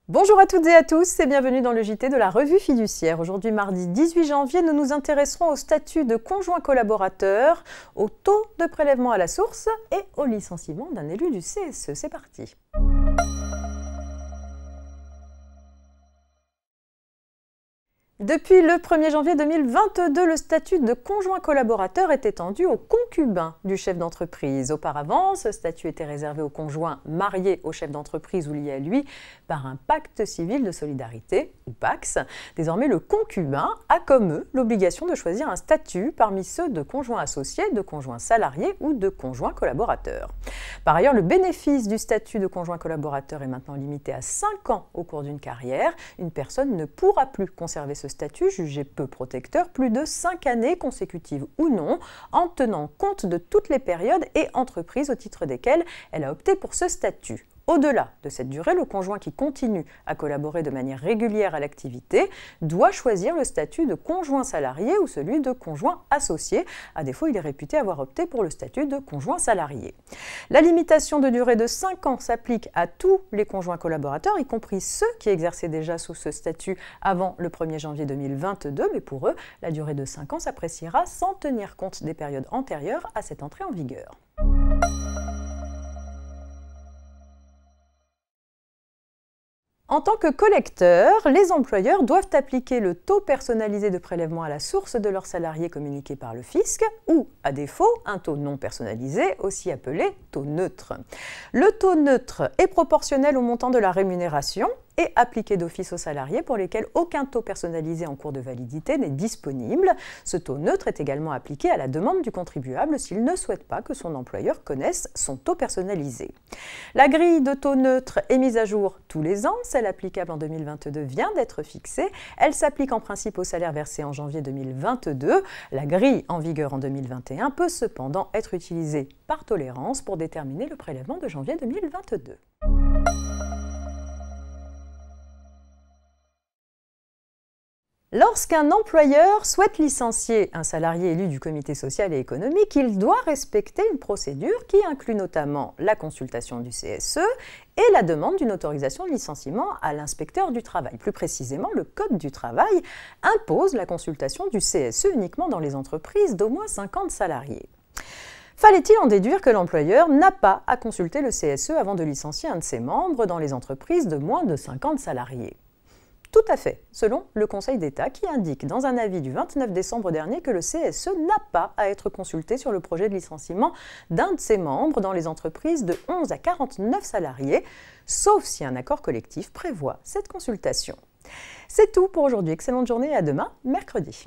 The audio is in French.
Bonjour à toutes et à tous et bienvenue dans le JT de la Revue Fiduciaire. Aujourd'hui, mardi 18 janvier, nous nous intéresserons au statut de conjoint collaborateur, au taux de prélèvement à la source et au licenciement d'un élu du CSE. C'est parti. Depuis le 1er janvier 2022, le statut de conjoint collaborateur est étendu aux concubins du chef d'entreprise. Auparavant, ce statut était réservé aux conjoints mariés au chef d'entreprise ou liés à lui par un pacte civil de solidarité, ou PACS. Désormais, le concubin a comme eux l'obligation de choisir un statut parmi ceux de conjoints associés, de conjoints salariés ou de conjoints collaborateurs. Par ailleurs, le bénéfice du statut de conjoint collaborateur est maintenant limité à 5 ans au cours d'une carrière. Une personne ne pourra plus conserver ce statut jugé peu protecteur plus de 5 années consécutives ou non, en tenant compte de toutes les périodes et entreprises au titre desquelles elle a opté pour ce statut. Au-delà de cette durée, le conjoint qui continue à collaborer de manière régulière à l'activité doit choisir le statut de conjoint salarié ou celui de conjoint associé. À défaut, il est réputé avoir opté pour le statut de conjoint salarié. La limitation de durée de 5 ans s'applique à tous les conjoints collaborateurs, y compris ceux qui exerçaient déjà sous ce statut avant le 1er janvier 2022, mais pour eux, la durée de 5 ans s'appréciera sans tenir compte des périodes antérieures à cette entrée en vigueur. En tant que collecteurs, les employeurs doivent appliquer le taux personnalisé de prélèvement à la source de leurs salariés communiqué par le fisc ou, à défaut, un taux non personnalisé, aussi appelé taux neutre. Le taux neutre est proportionnel au montant de la rémunération et appliqué d'office aux salariés pour lesquels aucun taux personnalisé en cours de validité n'est disponible. Ce taux neutre est également appliqué à la demande du contribuable s'il ne souhaite pas que son employeur connaisse son taux personnalisé. La grille de taux neutre est mise à jour tous les ans. Celle applicable en 2022 vient d'être fixée. Elle s'applique en principe au salaire versé en janvier 2022. La grille en vigueur en 2021 peut cependant être utilisée par tolérance pour déterminer le prélèvement de janvier 2022. Lorsqu'un employeur souhaite licencier un salarié élu du comité social et économique, il doit respecter une procédure qui inclut notamment la consultation du CSE et la demande d'une autorisation de licenciement à l'inspecteur du travail. Plus précisément, le Code du travail impose la consultation du CSE uniquement dans les entreprises d'au moins 50 salariés. Fallait-il en déduire que l'employeur n'a pas à consulter le CSE avant de licencier un de ses membres dans les entreprises de moins de 50 salariés ? Tout à fait, selon le Conseil d'État qui indique dans un avis du 29 décembre dernier que le CSE n'a pas à être consulté sur le projet de licenciement d'un de ses membres dans les entreprises de 11 à 49 salariés, sauf si un accord collectif prévoit cette consultation. C'est tout pour aujourd'hui, excellente journée et à demain, mercredi.